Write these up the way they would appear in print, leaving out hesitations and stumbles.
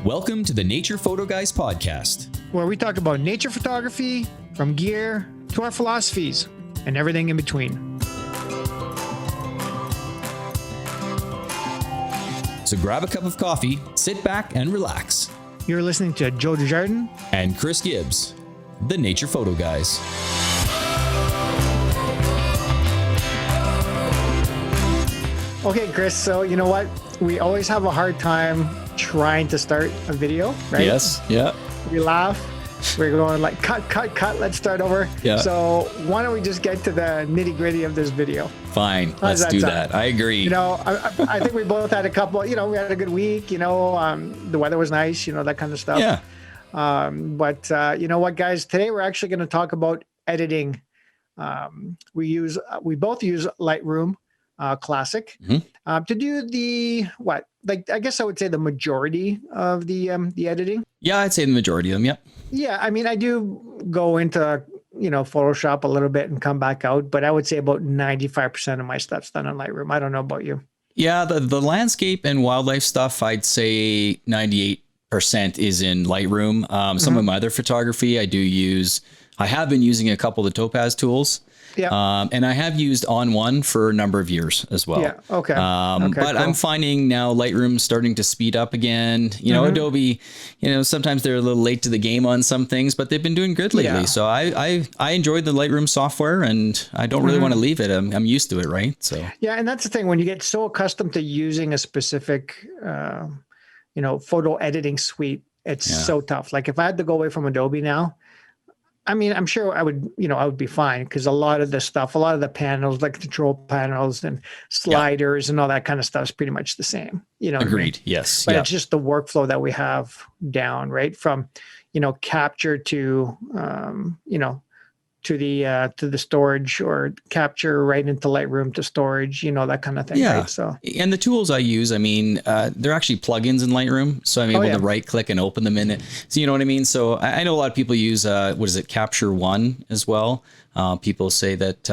Welcome to the Nature Photo Guys podcast, where we talk about nature photography, from gear to our philosophies and everything in between. So grab a cup of coffee, sit back and relax. You're listening to Joe Desjardins and Chris Gibbs, the Nature Photo Guys. Okay, Chris, so you know what? We always have a hard time trying to start a video, right? Yes, yeah. We laugh. We're going like, cut, let's start over. Yeah. So why don't we just get to the nitty gritty of this video? Fine, let's do that. I agree. You know, I think we both had a couple, we had a good week, the weather was nice, that kind of stuff. Yeah. But you know what, guys, today we're actually going to talk about editing. We both use Lightroom Classic to do I guess I would say the majority of the editing. Yeah, I'd say the majority of them. Yep. Yeah, I mean, I do go into Photoshop a little bit and come back out, but I would say about 95% of my stuff's done on Lightroom. I don't know about you. Yeah, the landscape and wildlife stuff, I'd say 98% is in Lightroom. Some of my other photography, I have been using a couple of the Topaz tools. Yeah. And I have used On One for a number of years as well. Yeah. Okay. But cool. I'm finding now Lightroom starting to speed up again. Adobe, sometimes they're a little late to the game on some things, but they've been doing good lately. Yeah. So I enjoyed the Lightroom software, and I don't really want to leave it. I'm used to it, right? So yeah, and that's the thing, when you get so accustomed to using a specific, photo editing suite, it's so tough. Like if I had to go away from Adobe now, I mean, I'm sure I would be fine, because a lot of the panels, like control panels and sliders and all that kind of stuff is pretty much the same. Agreed. Yes. But it's just the workflow that we have down, right? From, capture to, to the storage, or capture right into Lightroom to storage, that kind of thing. Yeah. Right? So, and the tools I use, they're actually plugins in Lightroom. So I'm able to right click and open them in it. So you know what I mean? So I know a lot of people use, Capture One as well. People say that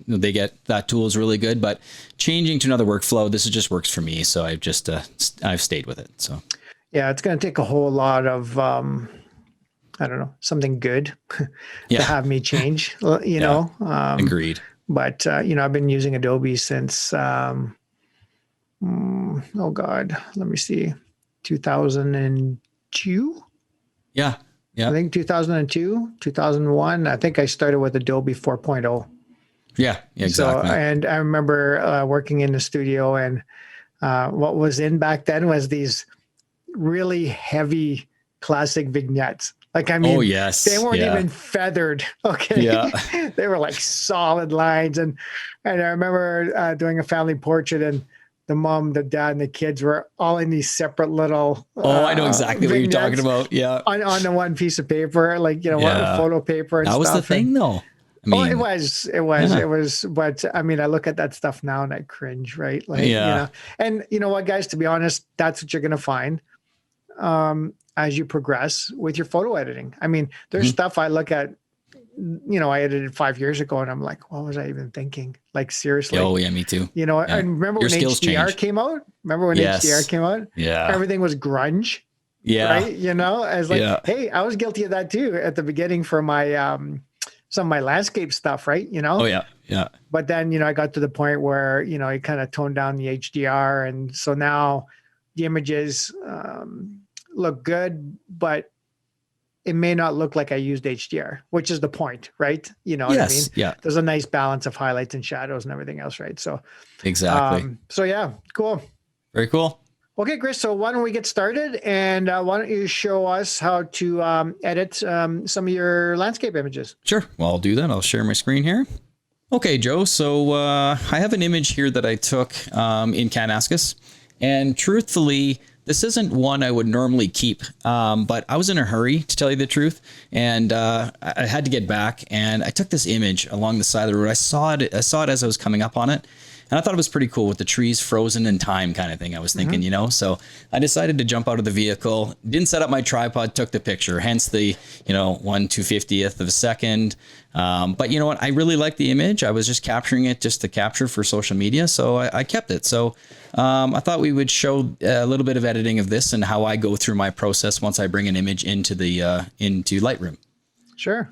they get that tool is really good, but changing to another workflow, this just works for me. So I've just, I've stayed with it. So yeah, it's going to take a whole lot of, I don't know, something good to have me change, Agreed. But, I've been using Adobe since, let me see, 2002. Yeah. Yeah. I think 2002, 2001. I think I started with Adobe 4.0. Yeah, exactly. So, and I remember working in the studio, and what was in back then was these really heavy classic vignettes. Like, I mean, they weren't even feathered. Okay. Yeah. They were like solid lines. And I remember doing a family portrait, and the mom, the dad, and the kids were all in these separate little. I know exactly what you're talking about. Yeah. On the one piece of paper, like, one photo paper and stuff. That was the thing, though. It was. But I mean, I look at that stuff now and I cringe, right? Like, and you know what, guys, to be honest, that's what you're going to find. As you progress with your photo editing. I mean, there's stuff I look at, I edited 5 years ago, and I'm like, what was I even thinking? Like, seriously. Oh yeah, me too. I remember when HDR came out? HDR came out? Yeah. Everything was grunge. Yeah. Right? I was like, hey, I was guilty of that too at the beginning for my, some of my landscape stuff, right? Oh yeah. Yeah. But then, I got to the point where, I kind of toned down the HDR. And so now the images, look good, but it may not look like I used HDR, which is the point, right? You know what I mean? Yeah. There's a nice balance of highlights and shadows and everything else, right? So exactly. So yeah, cool. Very cool. Okay, Chris. So why don't we get started, and why don't you show us how to edit some of your landscape images? Sure. Well, I'll do that. I'll share my screen here. Okay, Joe. So I have an image here that I took in Kananaskis, and truthfully, this isn't one I would normally keep, but I was in a hurry, to tell you the truth, and I had to get back, and I took this image along the side of the road. I saw it as I was coming up on it, And I thought it was pretty cool with the trees frozen in time kind of thing. I was thinking, so I decided to jump out of the vehicle, didn't set up my tripod, took the picture, hence the, 1/250th of a second. But you know what? I really liked the image. I was just capturing it just to capture for social media. So I kept it. So I thought we would show a little bit of editing of this and how I go through my process once I bring an image into into Lightroom. Sure.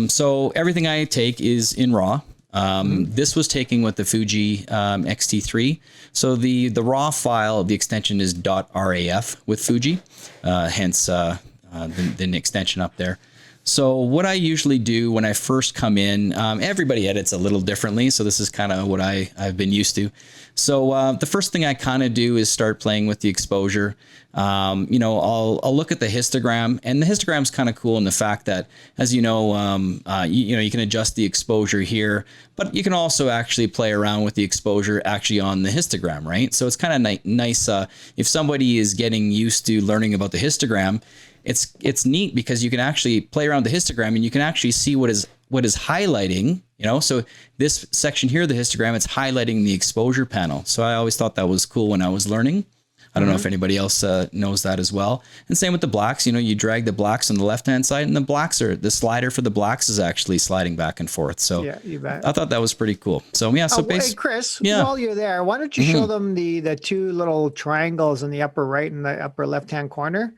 So everything I take is in RAW. This was taken with the Fuji X-T3. So the raw file, the extension is .raf with Fuji, hence the extension up there. So what I usually do when I first come in, everybody edits a little differently. So this is kind of what I've been used to. So the first thing I kind of do is start playing with the exposure. I'll look at the histogram, and the histogram is kind of cool in the fact that, as you can adjust the exposure here, but you can also actually play around with the exposure actually on the histogram, right? So it's kind of nice if somebody is getting used to learning about the histogram. It's neat because you can actually play around the histogram and you can actually see what is highlighting, so this section here, the histogram, it's highlighting the exposure panel. So I always thought that was cool when I was learning. I don't know if anybody else knows that as well. And same with the blacks, you drag the blacks on the left-hand side and the slider for the blacks is actually sliding back and forth. So yeah, you bet. I thought that was pretty cool. So yeah. So hey, Chris, while you're there, why don't you show them the two little triangles in the upper right and the upper left-hand corner?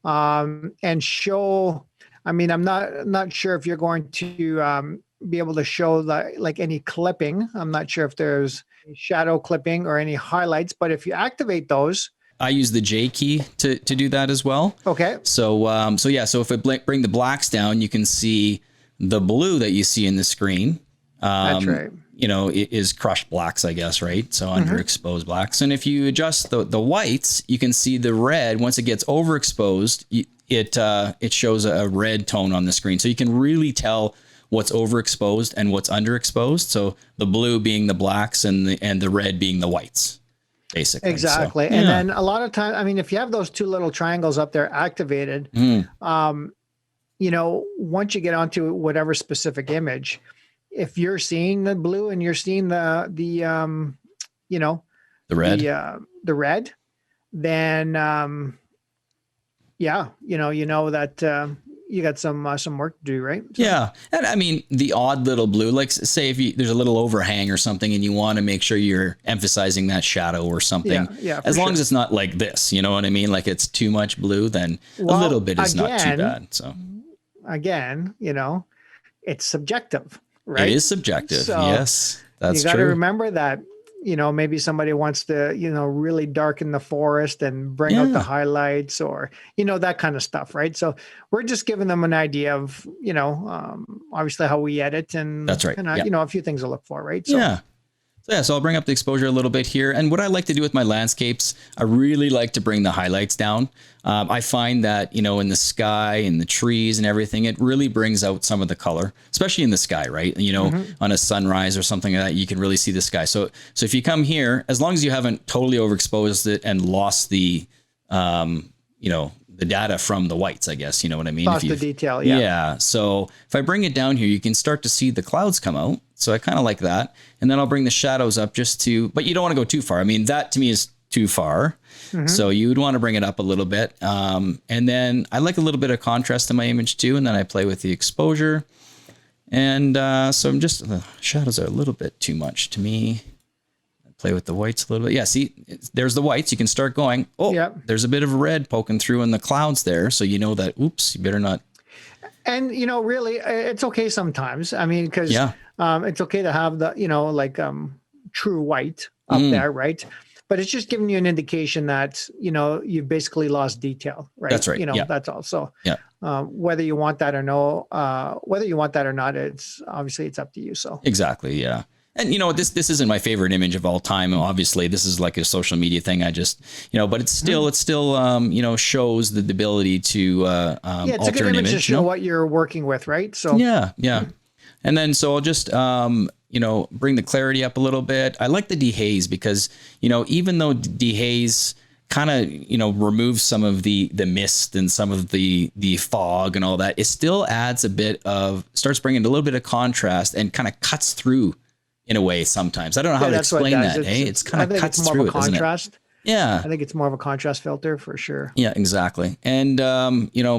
And show, I'm not sure if you're going to be able to show like any clipping. I'm not sure if there's shadow clipping or any highlights, but if you activate those. I use the J key to do that as well. Okay. So, so if I bring the blacks down, you can see the blue that you see in the screen. That's right. It is crushed blacks, I guess, right? So underexposed blacks. And if you adjust the whites, you can see the red. Once it gets overexposed, it shows a red tone on the screen. So you can really tell what's overexposed and what's underexposed. So the blue being the blacks and the red being the whites, basically. Exactly. So, and then a lot of times, if you have those two little triangles up there activated, once you get onto whatever specific image, if you're seeing the blue and you're seeing the red, the red, then that you got some work to do, right? So. Yeah, and the odd little blue, like say if there's a little overhang or something, and you want to make sure you're emphasizing that shadow or something. Yeah. As long as it's not like this, you know what I mean? Like it's too much blue, then a little bit is not too bad. So again, it's subjective. Right? It is subjective. So yes, that's true. You got to remember that, maybe somebody wants to, really darken the forest and bring out the highlights or, that kind of stuff. Right. So we're just giving them an idea of, obviously how we edit and that's right. A few things to look for. Right. So, So I'll bring up the exposure a little bit here. And what I like to do with my landscapes, I really like to bring the highlights down. I find that, in the sky and the trees and everything, it really brings out some of the color, especially in the sky, right? On a sunrise or something like that, you can really see the sky. So if you come here, as long as you haven't totally overexposed it and lost the data from the whites, I guess, you know what I mean? Lost the detail, yeah. Yeah, so if I bring it down here, you can start to see the clouds come out. So I kind of like that. And then I'll bring the shadows up but you don't want to go too far. That to me is too far. So you would want to bring it up a little bit. And then I like a little bit of contrast in my image too. And then I play with the exposure. And so the shadows are a little bit too much to me. Play with the whites a little bit. Yeah, see, there's the whites. You can start going, there's a bit of red poking through in the clouds there. So you know that, oops, you better not. And, really, it's okay sometimes. Because it's okay to have the, true white up there, right? But it's just giving you an indication that, you've basically lost detail, right? That's right. That's all. So whether you want that or not, it's obviously it's up to you. So exactly. Yeah. And this isn't my favorite image of all time. Obviously, this is like a social media thing. I just, but it's still shows the ability to it's a good image to show what you're working with, right? So yeah. And then so I'll just bring the clarity up a little bit. I like the dehaze because even though dehaze kind of removes some of the mist and some of the fog and all that, it still adds starts bringing a little bit of contrast and kind of cuts through in a way sometimes. I don't know how to explain that. Hey, it's kind of cuts through it, doesn't it? Yeah. I think it's more of a contrast filter for sure. Yeah, exactly. And,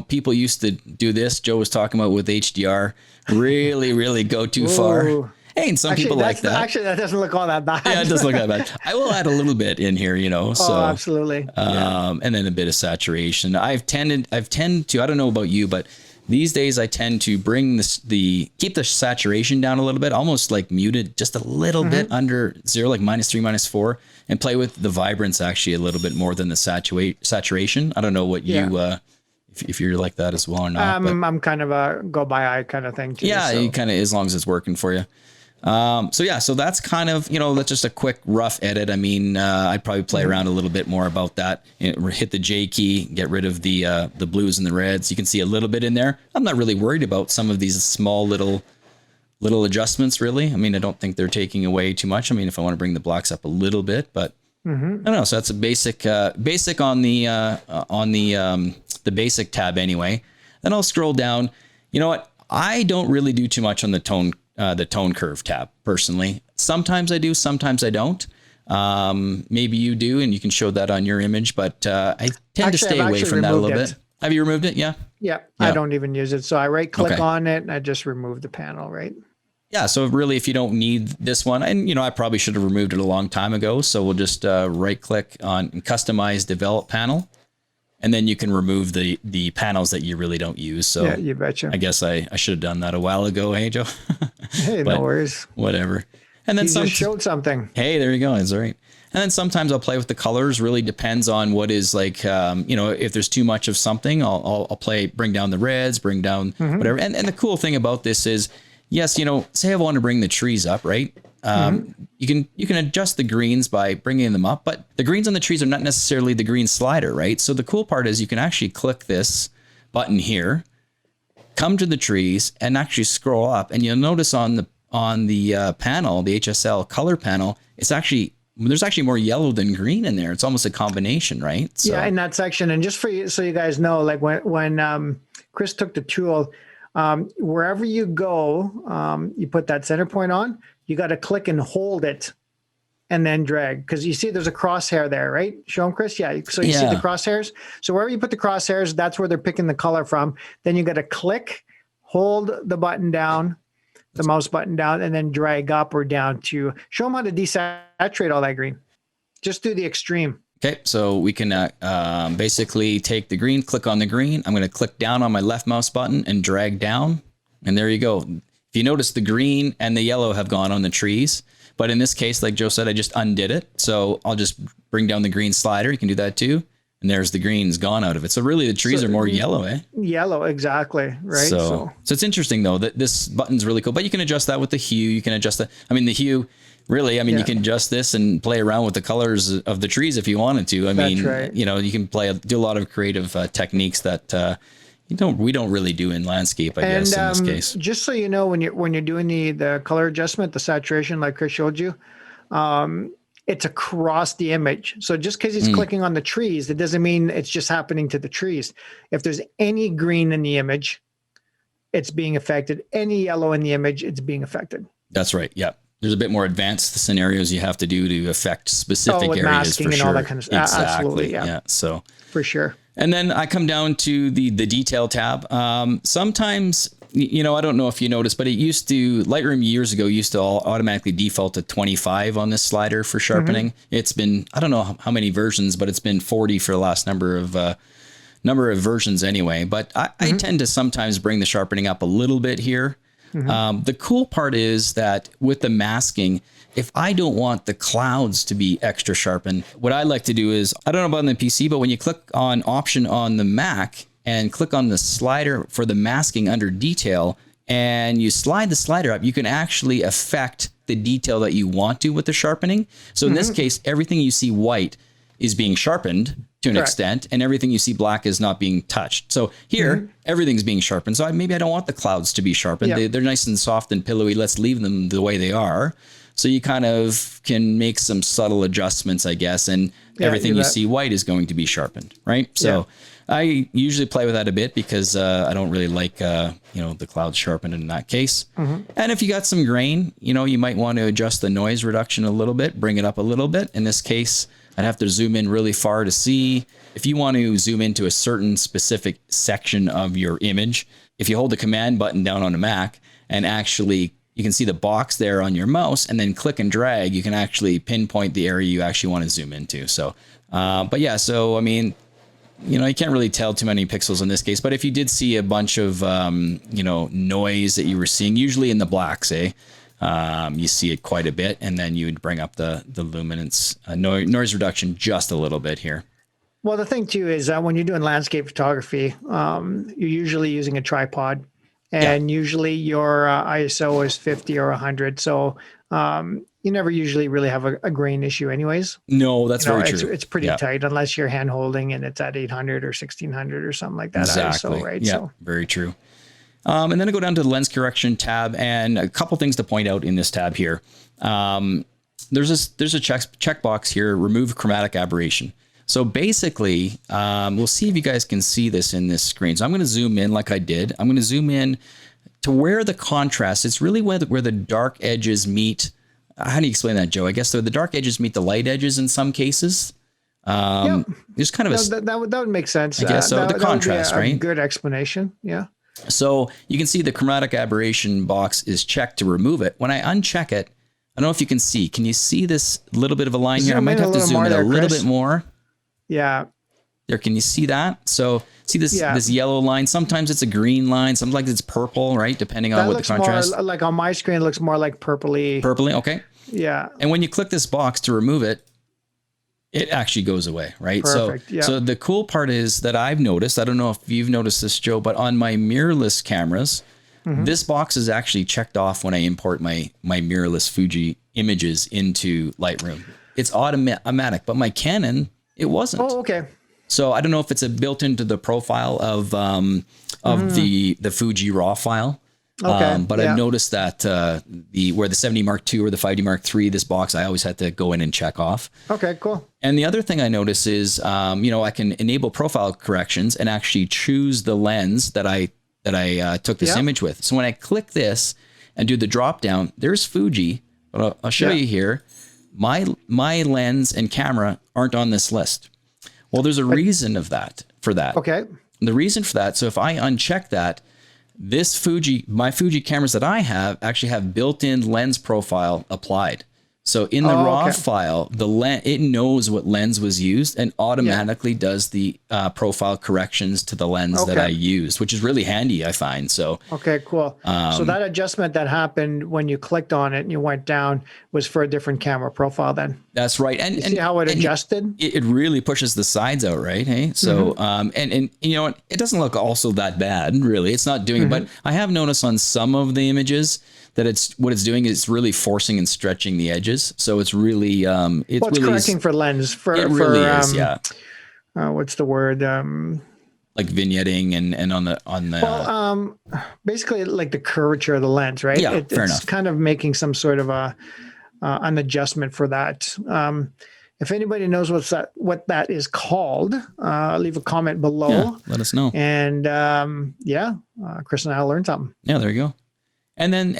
people used to do this. Joe was talking about with HDR, really, really go too far. Hey, and some people like that. Actually, that doesn't look all that bad. Yeah, it doesn't look that bad. I will add a little bit in here, so. Oh, absolutely. And then a bit of saturation. I've tended to, I don't know about you, but these days I tend to bring keep the saturation down a little bit, almost like muted just a little bit under 0, like -3, -4, and play with the vibrance actually a little bit more than the saturation. I don't know what you, if you're like that as well or not. I'm kind of a go by eye kind of thing too. Yeah, you kind of, as long as it's working for you. So that's kind of, that's just a quick rough edit. I mean, I'd probably play around a little bit more about that. Hit the J key, get rid of the blues and the reds. You can see a little bit in there. I'm not really worried about some of these small little adjustments, really. I mean, I don't think they're taking away too much. I mean, if I want to bring the blacks up a little bit, but I don't know. So that's a basic on the basic tab anyway. Then I'll scroll down. You know what? I don't really do too much on the tone curve tab personally. Sometimes I do, sometimes I don't. Maybe you do, and you can show that on your image, but I tend to stay away from that a little bit. Have you removed it? Yeah. I don't even use it. So I right click on it and I just remove the panel, right? Yeah. So really, if you don't need this one, and I probably should have removed it a long time ago. So we'll just right click on customize develop panel. And then you can remove the panels that you really don't use. So yeah, you betcha. I guess I should have done that a while ago. Hey, Joe. Hey, no worries. Whatever. And then you just showed something. Hey, there you go. That's all right. And then sometimes I'll play with the colors. Really depends on what is like, if there's too much of something, I'll bring down the reds, bring down whatever. And the cool thing about this is, yes, say I want to bring the trees up, right? You can adjust the greens by bringing them up, but the greens on the trees are not necessarily the green slider, right? So the cool part is you can actually click this button here, come to the trees, and actually scroll up, and you'll notice on the panel, the HSL color panel, there's actually more yellow than green in there. It's almost a combination, right? So, yeah, in that section. And just for you, so you guys know, like when Chris took the tool, wherever you go, you put that center point on. You got to click and hold it and then drag, because you see there's a crosshair there, right? Show them, Chris. Yeah. So you see the crosshairs. So wherever you put the crosshairs, that's where they're picking the color from. Then you got to click, hold the button down, the mouse button down, and then drag up or down to show them how to desaturate all that green. Just do the extreme. Okay. So we can basically take the green, click on the green. I'm going to click down on my left mouse button and drag down. And there you go. If you notice, the green and the yellow have gone on the trees, but in this case, like Joe said, I just undid it. So I'll just bring down the green slider. You can do that too. And there's the green's gone out of it. So really the trees are more yellow, eh? Yellow, exactly. Right. So it's interesting though, that this button's really cool, but you can adjust that with the hue. You can adjust the hue really, you can adjust this and play around with the colors of the trees if you wanted to. That's right. You can do a lot of creative techniques that, we don't really do in landscape, I guess, in this case. Just so you know, when you're doing the color adjustment, the saturation, like Chris showed you, it's across the image. So just because he's clicking on the trees, that doesn't mean it's just happening to the trees. If there's any green in the image, it's being affected. Any yellow in the image, it's being affected. That's right. Yeah. There's a bit more advanced scenarios you have to do to affect specific areas, masking for and sure. all that kind of stuff. Exactly. Absolutely. Yeah. So for sure. And then I come down to the detail tab. Sometimes, I don't know if you noticed, but Lightroom years ago used to automatically default to 25 on this slider for sharpening. It's been, I don't know how many versions, but it's been 40 for the last number of versions anyway. But I tend to sometimes bring the sharpening up a little bit here. The cool part is that with the masking, if I don't want the clouds to be extra sharpened, what I like to do is, I don't know about on the PC, but when you click on option on the Mac and click on the slider for the masking under detail, and you slide the slider up, you can actually affect the detail that you want to with the sharpening. So in this case, everything you see white is being sharpened to an extent, and everything you see black is not being touched. So here, everything's being sharpened. So maybe I don't want the clouds to be sharpened. They're nice and soft and pillowy. Let's leave them the way they are. So you kind of can make some subtle adjustments, I guess, and everything you see white is going to be sharpened, right? So I usually play with that a bit because I don't really like, the clouds sharpened in that case. And if you got some grain, you might want to adjust the noise reduction a little bit, bring it up a little bit. In this case, I'd have to zoom in really far to see. If you want to zoom into a certain specific section of your image, if you hold the command button down on a Mac and actually you can see the box there on your mouse and then click and drag, you can actually pinpoint the area you actually want to zoom into. So, you can't really tell too many pixels in this case, but if you did see a bunch of, noise that you were seeing, usually in the blacks, you see it quite a bit, and then you would bring up the luminance, noise reduction just a little bit here. Well, the thing too is that when you're doing landscape photography, you're usually using a tripod, and usually your ISO is 50 or 100. So you never usually really have a grain issue anyways. No, that's very true. It's pretty tight unless you're hand holding and it's at 800 or 1600 or something like that. Exactly. ISO, right? Yeah, so. very true. And then I go down to the lens correction tab, and a couple things to point out in this tab here. There's a checkbox here, remove chromatic aberration. So basically, we'll see if you guys can see this in this screen. So I'm going to zoom in like I did. I'm going to zoom in to where the contrast, it's really where the dark edges meet. How do you explain that, Joe? I guess the dark edges meet the light edges in some cases. There's kind of that would make sense. I guess so. The contrast, that would be right? Good explanation. Yeah. So you can see the chromatic aberration box is checked to remove it. When I uncheck it, I don't know if you can see. Can you see this little bit of a line here? I might have to zoom in a little bit more. Yeah. There, can you see that? So see this yellow line? Sometimes it's a green line. Sometimes it's purple, right? Depending on what the contrast. More, like on my screen, it looks more like purpley. Purpley, okay. Yeah. And when you click this box to remove it, it actually goes away, right? Perfect. So the cool part is that I've noticed, I don't know if you've noticed this, Joe, but on my mirrorless cameras, this box is actually checked off when I import my mirrorless Fuji images into Lightroom. It's automatic, but my Canon, it wasn't. Oh, okay. So I don't know if it's built into the profile of the Fuji RAW file. Okay. But I've noticed that where the 70 Mark II or the 5D Mark III, this box, I always had to go in and check off. Okay, cool. And the other thing I notice is, I can enable profile corrections and actually choose the lens that I took this image with. So when I click this and do the drop down, there's Fuji. But I'll show you here. My lens and camera aren't on this list. Well, there's a reason for that. Okay. And the reason for that, so if I uncheck that, my Fuji cameras that I have actually have built-in lens profile applied. So in the RAW file, it knows what lens was used and automatically does the profile corrections to the lens that I used, which is really handy, I find. So okay, cool. So that adjustment that happened when you clicked on it and you went down was for a different camera profile then? That's right. And see how it adjusted? It really pushes the sides out, right? Hey, so and it doesn't look also that bad, really. It's not doing it, but I have noticed on some of the images that what it's doing is really forcing and stretching the edges. So it's really it's really correcting for lens. It really is, yeah. What's the word? Like vignetting and on the basically like the curvature of the lens, right? Yeah, fair enough. It's kind of making some sort of an adjustment for that. If anybody knows what that is called, leave a comment below. Yeah, let us know. And Chris and I will learn something. Yeah, there you go. And then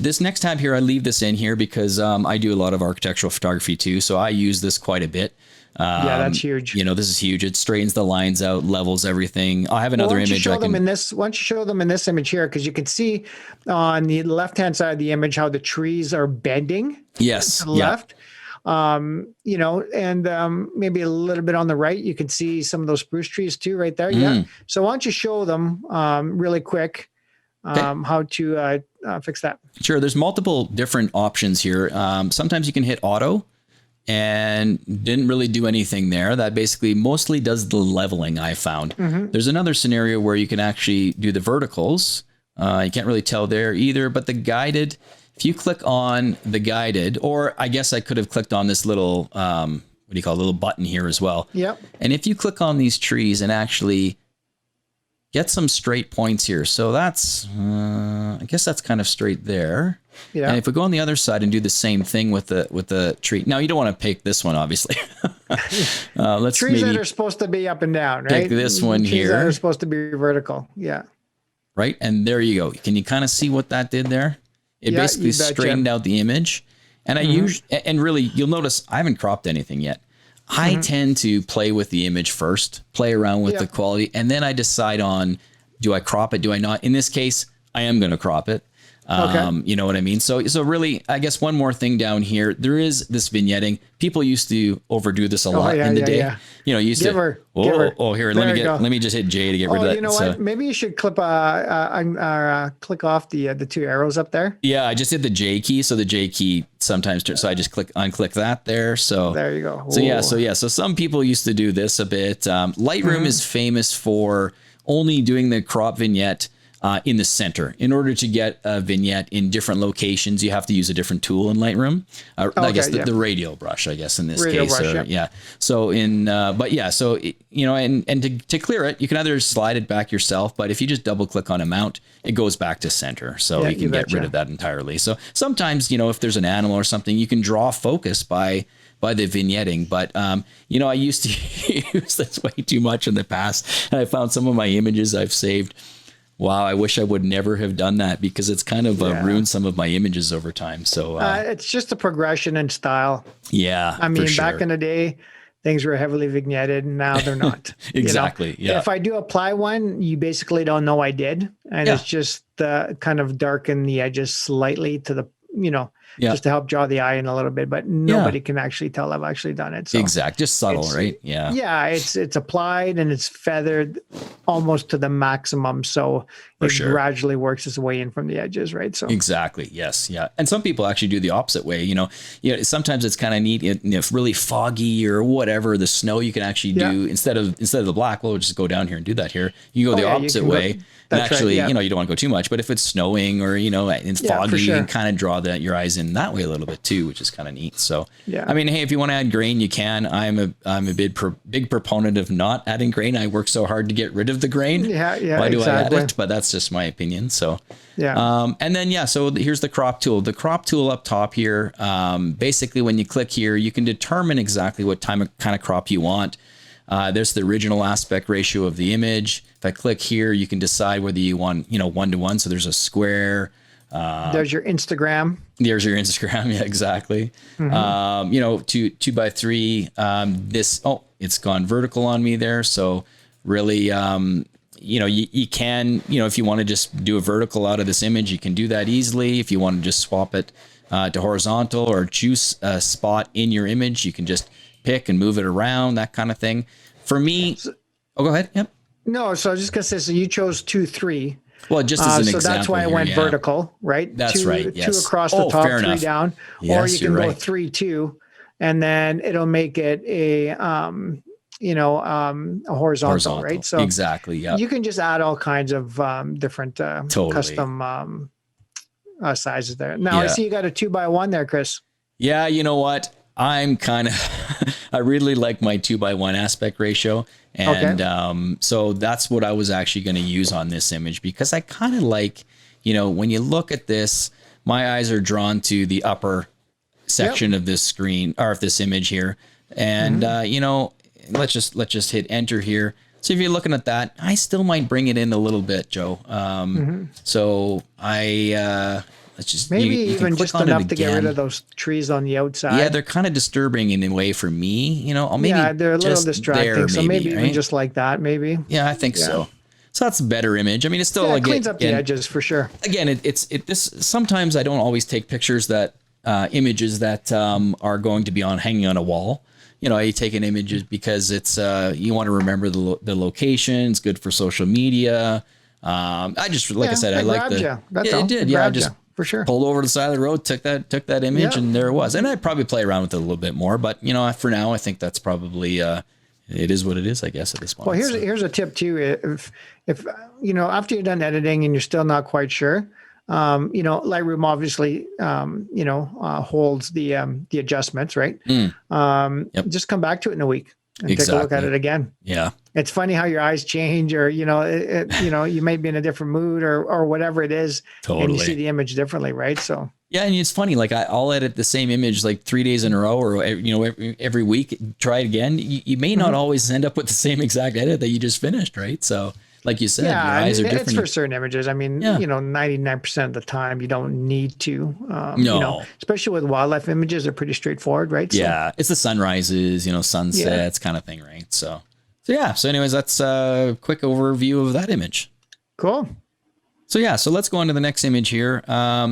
this next tab here, I leave this in here because I do a lot of architectural photography too. So I use this quite a bit. That's huge. This is huge. It straightens the lines out, levels everything. I have another image. Why don't you show them in this image here? Because you can see on the left-hand side of the image how the trees are bending. Yes. To the left. Maybe a little bit on the right, you can see some of those spruce trees too, right there. Yeah. So why don't you show them really quick how to fix that? Sure. There's multiple different options here. Sometimes you can hit auto and didn't really do anything there. That basically mostly does the leveling, I found. There's another scenario where you can actually do the verticals. You can't really tell there either, but the guided, if you click on the guided, or I guess I could have clicked on this little, little button here as well. Yep. And if you click on these trees and actually get some straight points here. So that's, I guess that's kind of straight there. Yeah. And if we go on the other side and do the same thing with the tree. Now you don't want to pick this one, obviously. Let's trees that are supposed to be up and down, right? Pick this one trees here. that are supposed to be vertical. Yeah. Right. And there you go. Can you kind of see what that did there? It basically straightened out the image. And and really, you'll notice I haven't cropped anything yet. I tend to play with the image first, play around with the quality, and then I decide on, do I crop it? Do I not? In this case, I am going to crop it. You know what I mean? So really, I guess one more thing down here, there is this vignetting. People used to overdo this a lot in the day. Yeah. You know, used here, let me just hit J to get rid of that. You know what? Maybe you should click click off the two arrows up there. Yeah, I just hit the J key. So the J key sometimes, so I just unclick that there. So there you go. So some people used to do this a bit. Lightroom is famous for only doing the crop vignette in the center. In order to get a vignette in different locations, you have to use a different tool in Lightroom. I guess the radial brush, I guess in this case. So you know, and to clear it, you can either slide it back yourself, but if you just double click on a mount, it goes back to center. So you can get rid of that entirely. So sometimes, you know, if there's an animal or something, you can draw focus by the vignetting. But, you know, I used to use this way too much in the past. And I found some of my images I've saved. Wow, I wish I would never have done that because it's kind of ruined some of my images over time. So it's just a progression in style. Yeah, I mean, back in the day, things were heavily vignetted, and now they're not. Exactly. You know? If I do apply one, you basically don't know I did, and it's just kind of darken the edges slightly to the, you know, just to help draw the eye in a little bit, but nobody can actually tell I've actually done it. So just subtle, right? Yeah. Yeah. It's applied and it's feathered almost to the maximum. So it gradually works its way in from the edges, right? So exactly. Yes. Yeah. And some people actually do the opposite way. You know, sometimes it's kind of neat. If really foggy or whatever, the snow you can actually do instead of the black, we'll just go down here and do that here. You go the opposite way. And actually, you know, you don't want to go too much, but if it's snowing or, you know, it's foggy, you can kind of draw your eyes in that way a little bit too, which is kind of neat. So, I mean, hey, if you want to add grain, you can. I'm a big proponent of not adding grain. I work so hard to get rid of the grain. Why do I add it? But that's just my opinion. So, and then, so here's the crop tool. The crop tool up top here, basically when you click here, you can determine exactly what kind of crop you want. There's the original aspect ratio of the image. If I click here, you can decide whether you want, 1:1. So there's a square. There's your Instagram. There's your Instagram. Yeah, exactly. 2x3. It's gone vertical on me there. So really, you can, if you want to just do a vertical out of this image, you can do that easily. If you want to just swap it to horizontal or choose a spot in your image, you can just pick and move it around, that kind of thing. For me, go ahead. Yep. No, so I was just gonna say, so you chose 2-3. Well, just as an example. So that's why I went vertical, right? That's right. Yes. 2 across the top, 3 down, yes, or you can go 3-2, and then it'll make it a horizontal, right? So exactly. Yeah. You can just add all kinds of different custom sizes there. Now I see you got a 2x1 there, Chris. Yeah. You know what? I'm kind of, I really like my 2x1 aspect ratio. And so that's what I was actually going to use on this image, because I kind of like, when you look at this, my eyes are drawn to the upper section of this screen or of this image here. And, let's just hit enter here. So if you're looking at that, I still might bring it in a little bit, Joe. So let's just maybe you even just enough to get rid of those trees on the outside. Yeah, they're kind of disturbing in a way for me. Maybe they're a little distracting. So maybe even just like that, maybe. Yeah, I think so. So that's a better image. I mean, it's still it cleans up the edges for sure. Again, this sometimes I don't always take pictures that images that are going to be hanging on a wall. I take an image because it's you want to remember the location. It's good for social media. I just I said, I like it did. Yeah, I just for sure pulled over to the side of the road, took that image, and there it was. And I'd probably play around with it a little bit more, but for now, I think that's probably it is what it is, I guess, at this point. Well, here's a tip too. If after you're done editing and you're still not quite sure, Lightroom obviously holds the adjustments, right? Just come back to it in a week. and take a look at it again. Yeah. It's funny how your eyes change, or, you know, you may be in a different mood or whatever it is. Totally. And you see the image differently. Right. So. Yeah. And it's funny, like I'll edit the same image like 3 days in a row, or, you know, every week, try it again. You may not always end up with the same exact edit that you just finished. Right. So like you said, your eyes are different. It's for certain images. I mean, you know, 99% of the time you don't need to, no. You know, especially with wildlife images, they're pretty straightforward, right? Yeah. So, it's the sunrises, you know, sunsets kind of thing. Right. So yeah. So anyways, that's a quick overview of that image. Cool. So yeah, so let's go on to the next image here.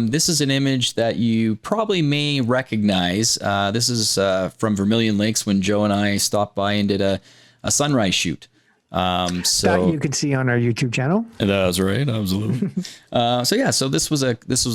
This is an image that you probably may recognize. This is from Vermilion Lakes when Joe and I stopped by and did a sunrise shoot. That you can see on our YouTube channel. That was right, absolutely. So yeah, so this was a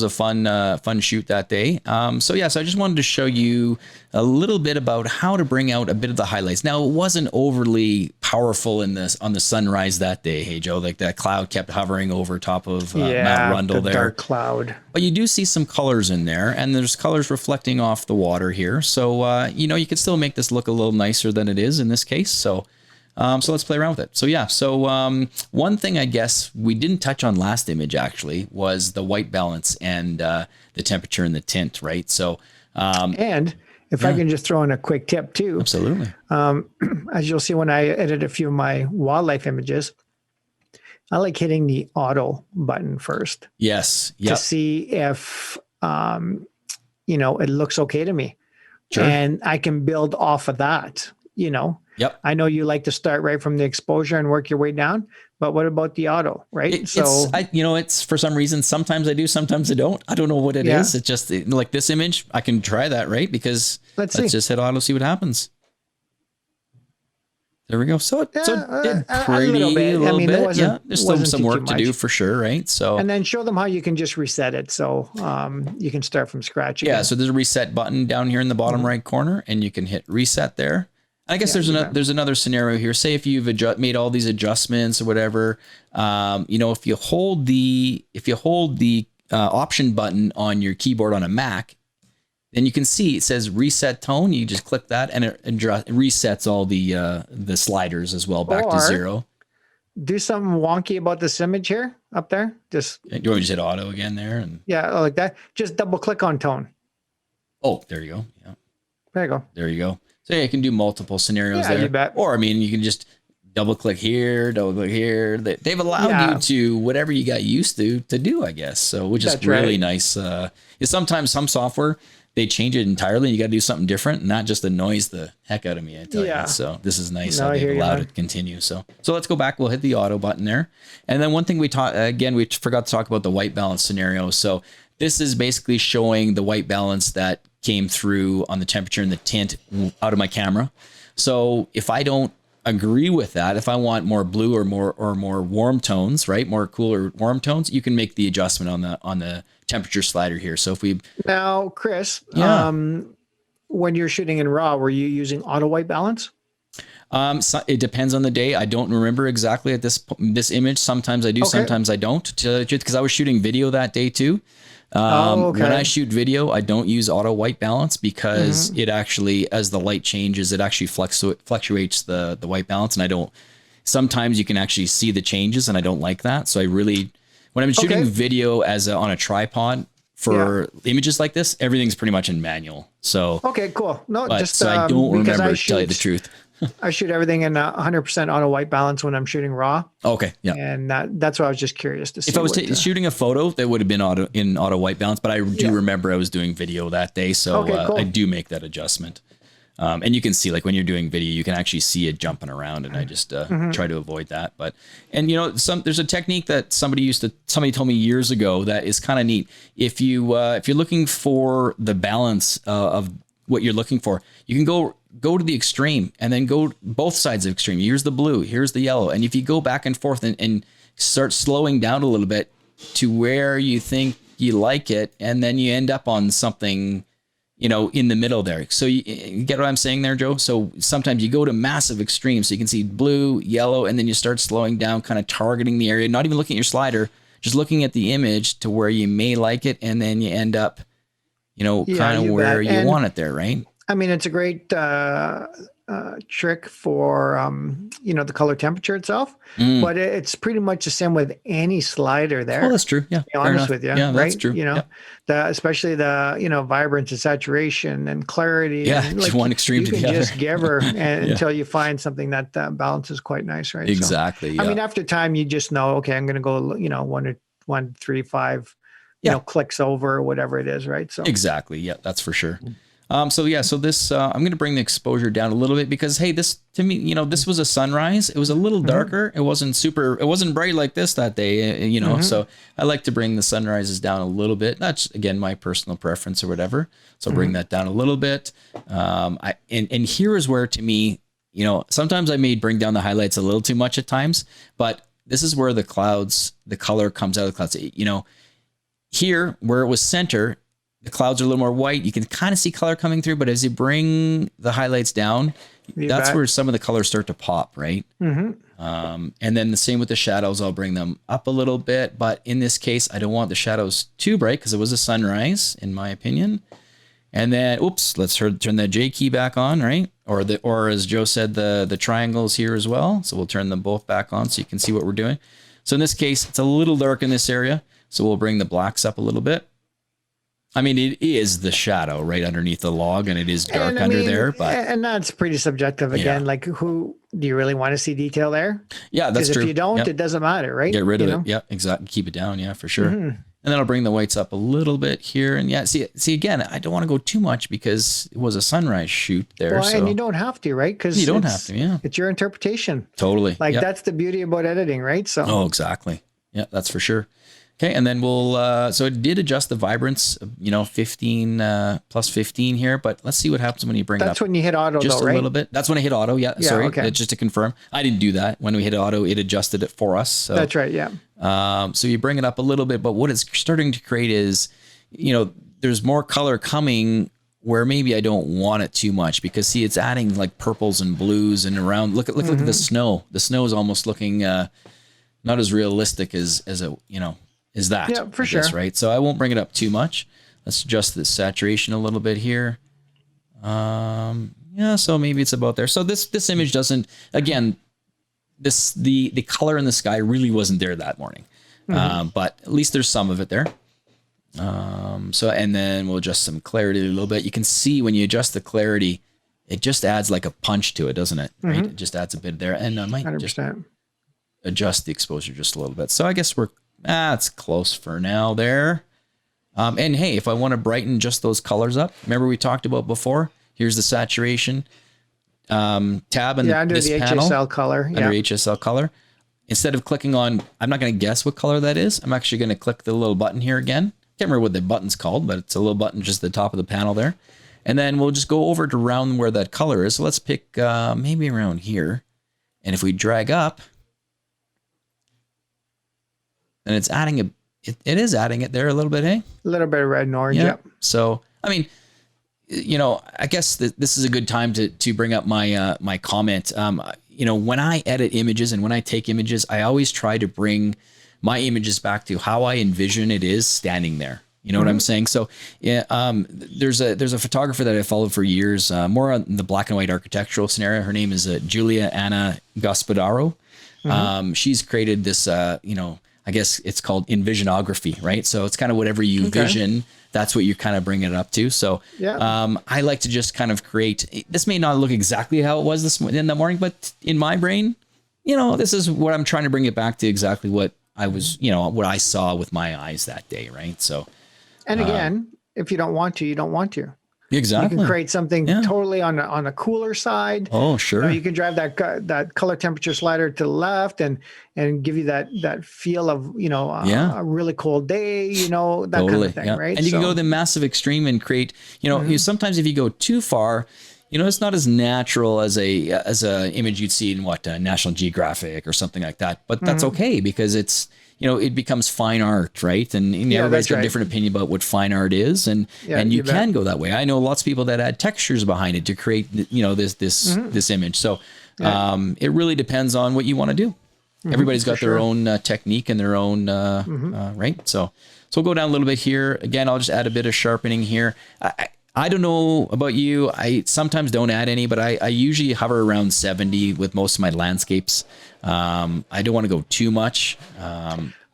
fun shoot that day. So I just wanted to show you a little bit about how to bring out a bit of the highlights. Now, it wasn't overly powerful on the sunrise that day. Hey Joe, like that cloud kept hovering over top of Mount Rundle there. Dark cloud. But you do see some colors in there, and there's colors reflecting off the water here. So you know, you can still make this look a little nicer than it is in this case. So let's play around with it. So yeah, one thing I guess we didn't touch on last image actually was the white balance and the temperature and the tint, right? So and if I can just throw in a quick tip too. Absolutely. As you'll see when I edit a few of my wildlife images, I like hitting the auto button first. Yes. Yep. To see if you know, it looks okay to me. Sure. And I can build off of that, you know. Yep. I know you like to start right from the exposure and work your way down, but what about the auto, right? It's for some reason, sometimes I do, sometimes I don't. I don't know what it is. It's just like this image, I can try that, right? Because let's just hit auto, see what happens. There we go. So it did pretty a little bit. Yeah, there's still some work to do for sure, right? So and then show them how you can just reset it. So you can start from scratch again. Yeah, so there's a reset button down here in the bottom right corner, and you can hit reset there. I guess there's another scenario here. Say if you've made all these adjustments or whatever, you know, if you hold the option button on your keyboard on a Mac, then you can see it says reset tone. You just click that, and it resets all the sliders as well back to 0. Do something wonky about this image here up there. Just you want to just hit auto again there, and like that. Just double click on tone. Oh, there you go. Yeah, there you go. There you go. So you can do multiple scenarios there. You bet. Or, I mean, you can just double click here, double click here. They've allowed you to whatever you got used to do, I guess. So, which is really nice. Sometimes some software, they change it entirely. You got to do something different, and that just annoys the heck out of me, I tell you. So this is nice how they've allowed it to continue. So let's go back. We'll hit the auto button there. And then one thing we forgot to talk about the white balance scenario. So this is basically showing the white balance that came through on the temperature and the tint out of my camera. So if I don't agree with that, if I want more blue or more warm tones, right, more cooler warm tones, you can make the adjustment on the temperature slider here. So if we now, Chris, when you're shooting in RAW, were you using auto white balance? So it depends on the day. I don't remember exactly at this image. Sometimes I do, sometimes I don't, because I was shooting video that day too. When I shoot video, I don't use auto white balance because it actually, as the light changes, it actually fluctuates the white balance. And sometimes you can actually see the changes, and I don't like that. So when I'm shooting video on a tripod for images like this, everything's pretty much in manual. So, okay, cool. No, so I don't remember, to tell you the truth. I shoot everything in 100% auto white balance when I'm shooting RAW. Okay, yeah. And that's why I was just curious to see. If I was shooting a photo, that would have been in auto white balance, but I do remember I was doing video that day, so cool. I do make that adjustment. And you can see, like when you're doing video, you can actually see it jumping around, and I just try to avoid that. And you know, there's a technique that somebody told me years ago that is kind of neat. If you're looking for the balance of what you're looking for, you can go to the extreme and then go both sides of the extreme. Here's the blue, here's the yellow. And if you go back and forth and start slowing down a little bit to where you think you like it, and then you end up on something, you know, in the middle there. So you get what I'm saying there, Joe? So sometimes you go to massive extremes. So you can see blue, yellow, and then you start slowing down, kind of targeting the area, not even looking at your slider, just looking at the image to where you may like it. And then you end up, you know, kind of where you want it there, right? I mean, it's a great trick for the color temperature itself, but it's pretty much the same with any slider there. Oh, that's true. Yeah, to be honest with you, yeah, right? that's true. Especially the vibrance and saturation and clarity. Yeah, and just one extreme to the other. You can just give her until you find something that balances quite nice, right? Exactly. So, I mean, after time, you just know, okay, I'm going to go, 1, 3, 5, clicks over or whatever it is, right? So exactly. Yeah, that's for sure. So this, I'm going to bring the exposure down a little bit because, hey, this, to me, this was a sunrise. It was a little darker. It wasn't bright like this that day, so I like to bring the sunrises down a little bit. That's, again, my personal preference or whatever. So I'll bring that down a little bit. And here is where, to me, sometimes I may bring down the highlights a little too much at times, but this is where the color comes out of the clouds. Here, where it was center, the clouds are a little more white. You can kind of see color coming through, but as you bring the highlights down, that's where some of the colors start to pop, right? And then the same with the shadows. I'll bring them up a little bit, but in this case, I don't want the shadows too bright because it was a sunrise, in my opinion. And then, let's turn that J key back on, right? Or as Joe said, the triangles here as well. So we'll turn them both back on so you can see what we're doing. So in this case, it's a little dark in this area. So we'll bring the blacks up a little bit. I mean, it is the shadow right underneath the log, and it is dark under there. And that's pretty subjective again. Like, who do you really want to see detail there? Yeah, that's true. If you don't, it doesn't matter, right? Get rid of it. Yeah, exactly. Keep it down. Yeah, for sure. And then I'll bring the whites up a little bit here. And see again, I don't want to go too much because it was a sunrise shoot there. Well, and you don't have to, right? Because you don't have to. Yeah, it's your interpretation. Totally. Like that's the beauty about editing, right? So. Oh, exactly. Yeah, that's for sure. Okay, and then we'll, so it did adjust the vibrance, 15 plus 15 here, but let's see what happens when you bring it up. That's when you hit auto, just though, right? a little bit. That's when I hit auto, yeah, sorry, okay. Just to confirm. I didn't do that. When we hit auto, it adjusted it for us. So, that's right, yeah. So you bring it up a little bit, but what it's starting to create is, there's more color coming where maybe I don't want it too much because, see, it's adding like purples and blues and around. Look at the snow. The snow is almost looking not as realistic as is that. Yeah, for sure. Right. So I won't bring it up too much. Let's adjust the saturation a little bit here. So maybe it's about there. So this image doesn't, again, the color in the sky really wasn't there that morning. But at least there's some of it there. And then we'll adjust some clarity a little bit. You can see when you adjust the clarity, it just adds like a punch to it, doesn't it? Right. It just adds a bit there. And I might 100%. Just adjust the exposure just a little bit. So I guess it's close for now there. And hey, if I want to brighten just those colors up, remember we talked about before, here's the saturation tab in under this the panel, HSL color. Under HSL color. Instead of clicking on, I'm not going to guess what color that is. I'm actually going to click the little button here again. Can't remember what the button's called, but it's a little button just at the top of the panel there. And then we'll just go over to around where that color is. So let's pick maybe around here. And if we drag up, and it's adding it is adding it there a little bit, hey? A little bit of red and orange, yeah. So, I mean, I guess this is a good time to bring up my my comment. When I edit images and when I take images, I always try to bring my images back to how I envision it is standing there. You know what I'm saying? So, there's a photographer that I followed for years, more on the black and white architectural scenario. Her name is Julia Anna Gospodaro. She's created this, I guess it's called envisionography, right? So it's kind of whatever you vision, that's what you're kind of bringing it up to. So I like to just kind of create, this may not look exactly how it was in the morning, but in my brain, this is what I'm trying to bring it back to exactly what I was, what I saw with my eyes that day, right? So. And again, if you don't want to, you don't want to. Exactly. You can create something totally on a cooler side. Oh, sure. You can drive that color temperature slider to the left and give you that feel of a really cold day, that kind of thing, right? And you can go to the massive extreme and create, sometimes if you go too far, it's not as natural as a image you'd see in National Geographic or something like that. But that's okay because it's it becomes fine art, right? And everybody's got a different opinion about what fine art is, and you can go that way. I know lots of people that add textures behind it to create this image. So it really depends on what you want to do. Everybody's got their own technique and their own right. So we'll go down a little bit here. Again, I'll just add a bit of sharpening here. I don't know about you. I sometimes don't add any, but I usually hover around 70 with most of my landscapes. I don't want to go too much.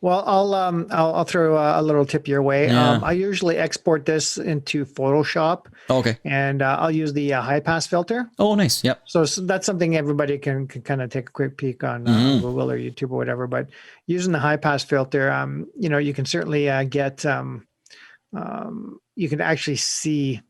Well, I'll throw a little tip your way. Yeah. I usually export this into Photoshop. Okay. And I'll use the high pass filter. Oh, nice. Yep. So that's something everybody can kind of take a quick peek on Google or YouTube or whatever. But using the high pass filter, you can certainly get, you can actually see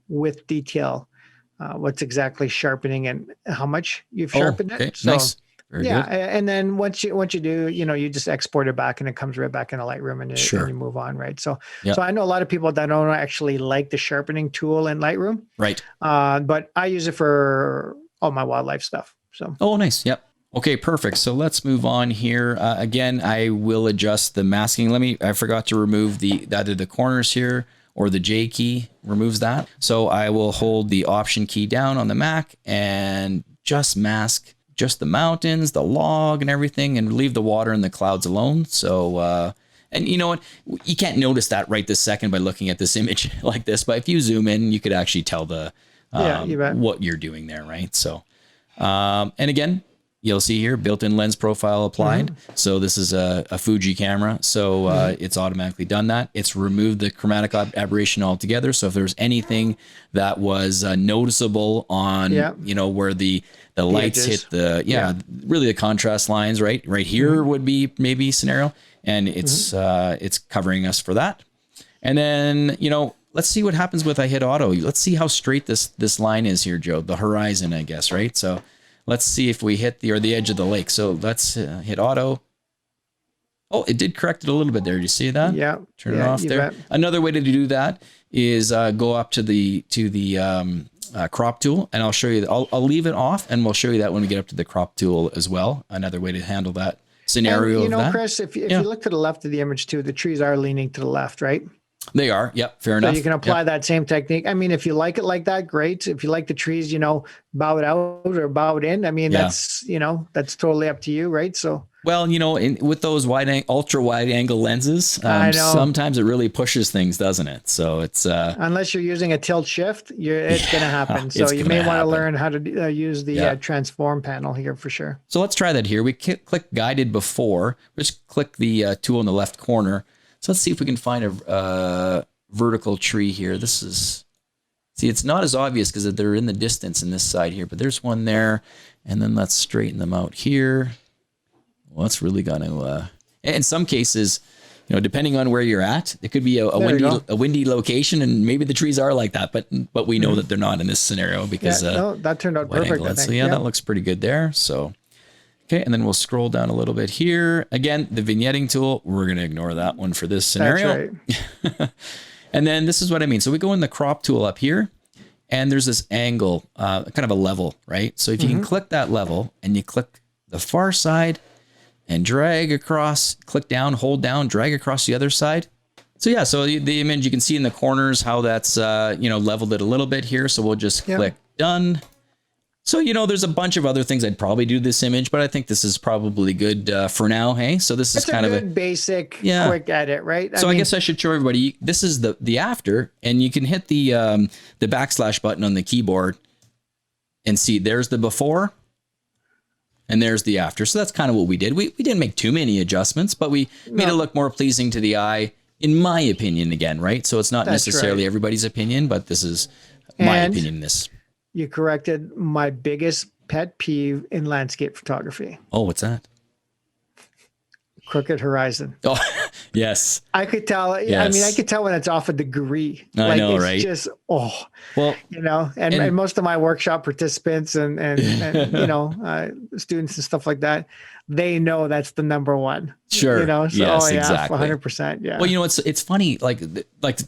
with detail what's exactly sharpening and how much you've sharpened it. So, nice. Very good. And then once you do, you just export it back and it comes right back in the Lightroom and you move on, right? So so I know a lot of people that don't actually like the sharpening tool in Lightroom, right? But I use it for all my wildlife stuff. So nice. Yep. Okay, perfect. So let's move on here. Again, I will adjust the masking. I forgot to remove either the corners here or the J key removes that. So I will hold the Option key down on the Mac and just mask just the mountains, the log and everything, and leave the water and the clouds alone. So, and you know what? You can't notice that right this second by looking at this image like this, but if you zoom in, you could actually tell what you're doing there, right? So, and again, you'll see here, built-in lens profile applied. So this is a Fuji camera. So it's automatically done that. It's removed the chromatic aberration altogether. So if there's anything that was noticeable on, where the lights hit really the contrast lines, right here would be maybe scenario. And it's covering us for that. And then, let's see what happens with I hit auto. Let's see how straight this line is here, Joe, the horizon, I guess, right? So let's see if we hit the edge of the lake. So let's hit auto. Oh, it did correct it a little bit there. Do you see that? Yeah. Turn it off there. Bet. Another way to do that is go up to the crop tool, and I'll show you. I'll leave it off, and we'll show you that when we get up to the crop tool as well. Another way to handle that scenario. And, Chris, if you look to the left of the image too, the trees are leaning to the left, right? They are. Yep. Fair enough. So you can apply that same technique. I mean, if you like it like that, great. If you like the trees, bow it out or bow it in. I mean, that's totally up to you, right? So. Well, with those ultra wide angle lenses, sometimes it really pushes things, doesn't it? So it's unless you're using a tilt shift, it's going to happen. So you may want to learn how to use the transform panel here for sure. So let's try that here. We click guided before. Just click the tool in the left corner. So let's see if we can find a vertical tree here. It's not as obvious because they're in the distance in this side here, but there's one there. And then let's straighten them out here. Well, it's really going to, in some cases, depending on where you're at, it could be a windy location, and maybe the trees are like that, but we know that they're not in this scenario because that turned out perfect. I think. So that looks pretty good there. So. Okay, and then we'll scroll down a little bit here. Again, the vignetting tool, we're going to ignore that one for this scenario. That's right. And then this is what I mean. So we go in the crop tool up here, and there's this angle, kind of a level, right? So if you can click that level, and you click the far side, and drag across, click down, hold down, drag across the other side. So so the image, you can see in the corners how that's, leveled it a little bit here. So we'll just click done. So, there's a bunch of other things I'd probably do this image, but I think this is probably good for now. Hey, so this is kind of a basic, quick edit, right? I guess I should show everybody. This is the after, and you can hit the backslash button on the keyboard and see there's the before and there's the after. So that's kind of what we did. We didn't make too many adjustments, but we made it look more pleasing to the eye, in my opinion, again, right? So it's not necessarily everybody's opinion, but this is my opinion in this. You corrected my biggest pet peeve in landscape photography. Oh, what's that? Crooked horizon. Oh, yes. I could tell. Yes. I mean, I could tell when it's off a degree. I know, it's right? Just and most of my workshop participants and students and stuff like that, they know that's the number one. Sure. So, exactly. 100%. Yeah. Well, it's funny. Like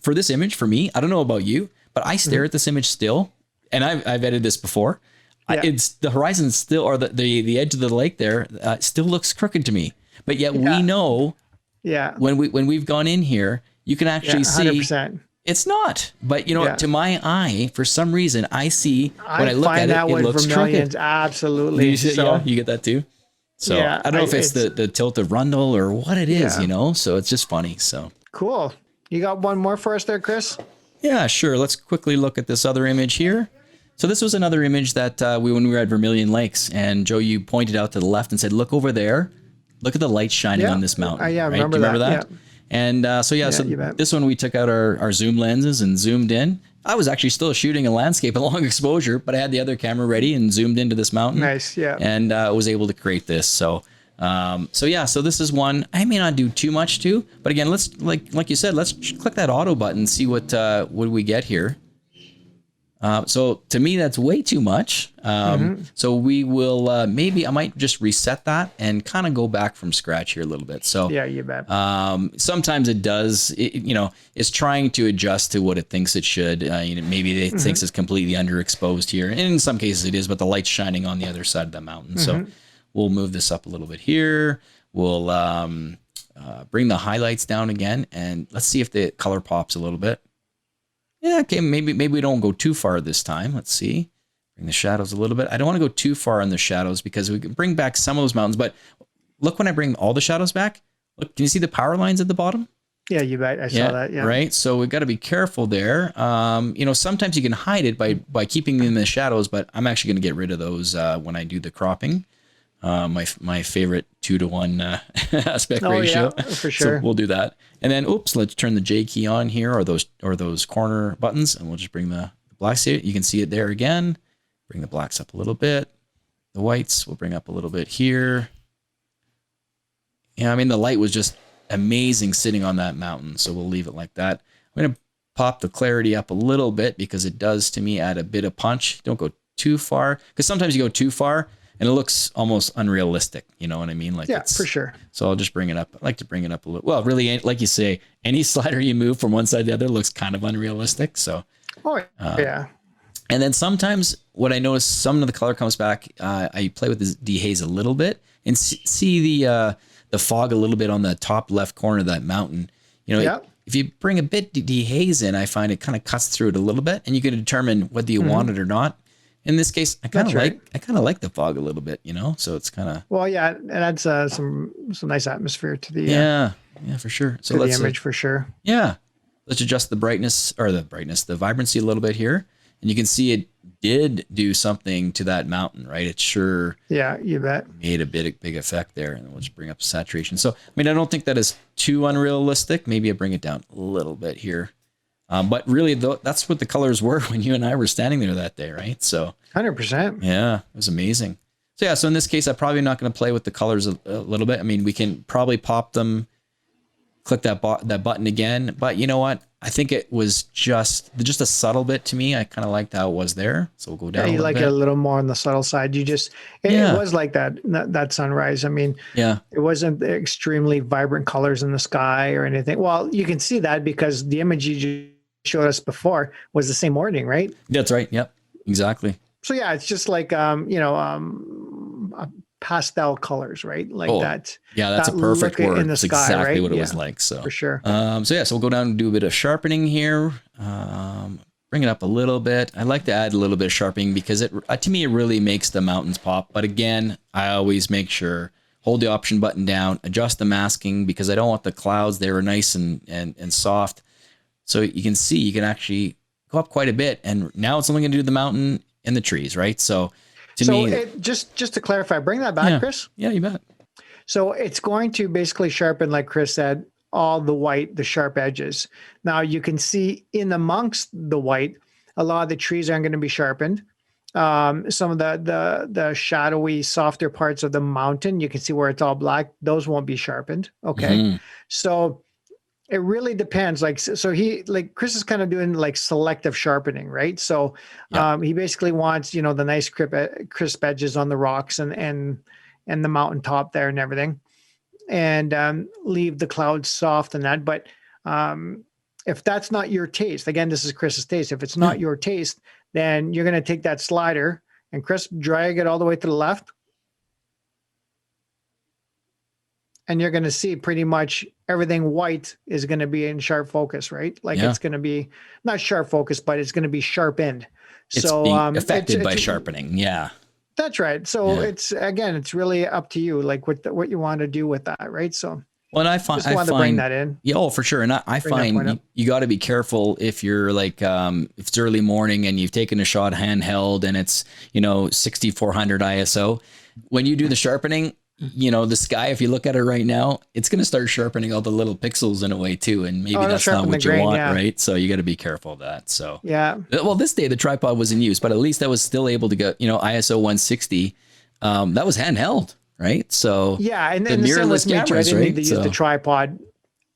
for this image, for me, I don't know about you, but I stare at this image still. And I've edited this before. It's the horizon still, or the edge of the lake there, still looks crooked to me. But yet we know, when we've gone in here, you can actually 100%. See it's not. But to my eye, for some reason, I see when I look at it, it looks crooked. Absolutely. You get that too. So I don't know if it's the tilt of Rundle or what it is, So it's just funny. So cool. You got one more for us there, Chris? Yeah, sure. Let's quickly look at this other image here. So this was another image that when we were at Vermilion Lakes, and Joe, you pointed out to the left and said, look over there. Look at the light shining on this mountain. Yeah, right? remember Do you remember that? Yeah. And so this one we took out our zoom lenses and zoomed in. I was actually still shooting a landscape at long exposure, but I had the other camera ready and zoomed into this mountain. Nice, yeah. And was able to create this. So this is one I may not do too much to, but again, let's like you said, let's click that auto button, see what we get here. So to me, that's way too much. So we will, maybe I might just reset that and kind of go back from scratch here a little bit. So yeah, you bet. Sometimes it does, it's trying to adjust to what it thinks it should. Maybe it thinks it's completely underexposed here. And in some cases it is, but the light's shining on the other side of the mountain. So we'll move this up a little bit here. We'll, bring the highlights down again, and let's see if the color pops a little bit. Yeah, okay, maybe we don't go too far this time. Let's see. Bring the shadows a little bit. I don't want to go too far in the shadows because we can bring back some of those mountains, but look when I bring all the shadows back. Look, can you see the power lines at the bottom? Yeah, you bet. I saw that. Yeah. Right. So we've got to be careful there. Sometimes you can hide it by keeping them in the shadows, but I'm actually going to get rid of those when I do the cropping. My favorite 2-to-1 aspect ratio. Yeah, for sure. So we'll do that. And then, let's turn the J key on here, or those corner buttons, and we'll just bring the blacks here. You can see it there again. Bring the blacks up a little bit. The whites we'll bring up a little bit here. Yeah, I mean, the light was just amazing sitting on that mountain, so we'll leave it like that. I'm going to pop the clarity up a little bit because it does, to me, add a bit of punch. Don't go too far, because sometimes you go too far and it looks almost unrealistic. You know what I mean? Like, yeah, for sure. So I'll just bring it up. I like to bring it up a little. Well, really, like you say, any slider you move from one side to the other looks kind of unrealistic. So, yeah. And then sometimes what I notice, some of the color comes back. I play with the dehaze a little bit and see the fog a little bit on the top left corner of that mountain. If you bring a bit dehaze in, I find it kind of cuts through it a little bit, and you can determine whether you want it or not. In this case, I kind of like the fog a little bit, so it's kind of. Well, yeah, it adds some nice atmosphere to the. Yeah, for sure. So let's the image for sure. Yeah, let's adjust the the vibrancy a little bit here, and you can see it did do something to that mountain, right? It sure. Yeah, you bet. Made a big effect there, and we'll just bring up saturation. So, I mean, I don't think that is too unrealistic. Maybe I bring it down a little bit here. But really, that's what the colors were when you and I were standing there that day, right? So 100%. Yeah, it was amazing. So yeah, so in this case, I'm probably not going to play with the colors a little bit. I mean, we can probably pop them, click that button again. But you know what? I think it was just a subtle bit to me. I kind of liked how it was there. So we'll go down. Yeah, you like bit. it a little more on the subtle side. It was like that sunrise. I mean, yeah, it wasn't extremely vibrant colors in the sky or anything. Well, you can see that because the image you showed us before was the same morning, right? That's right. Yep, exactly. So yeah, it's just like pastel colors, right? Like that. Yeah, that's a perfect word. In the it's sky, exactly right? what it was like. So for sure. So we'll go down and do a bit of sharpening here. Bring it up a little bit. I like to add a little bit of sharpening because to me it really makes the mountains pop. But again, I always make sure hold the option button down, adjust the masking because I don't want the clouds. They were nice and soft. So you can see, you can actually go up quite a bit. And now it's only going to do the mountain and the trees, right? So just to clarify, bring that back, Chris. Yeah, you bet. So it's going to basically sharpen, like Chris said, all the sharp edges. Now you can see in amongst the white, a lot of the trees aren't going to be sharpened. Some of the shadowy, softer parts of the mountain, you can see where it's all black. Those won't be sharpened. Okay. Mm-hmm. So it really depends. Chris is kind of doing like selective sharpening, right? So he basically wants, the nice crisp edges on the rocks and the mountaintop there and everything, and leave the clouds soft and that. But if that's not your taste, again, this is Chris's taste. If it's not your taste, then you're going to take that slider and Chris, drag it all the way to the left. And you're going to see pretty much everything white is going to be in sharp focus, right? It's going to be not sharp focus, but it's going to be sharpened. It's being affected by sharpening. Yeah. That's right. So it's really up to you, like what you want to do with that, right? So Well, and Just wanted to bring that in. yeah, oh, for sure. And I find you got to be careful if you're like, if it's early morning and you've taken a shot handheld and it's, 6400 ISO. When you do the sharpening, the sky, if you look at it right now, it's going to start sharpening all the little pixels in a way too. And maybe that's not what you want, right? So you got to be careful of that. So, yeah. Well, this day the tripod was in use, but at least I was still able to get, ISO 160. That was handheld. Right. So yeah, and the mirrorless cameras, I didn't need to use the tripod.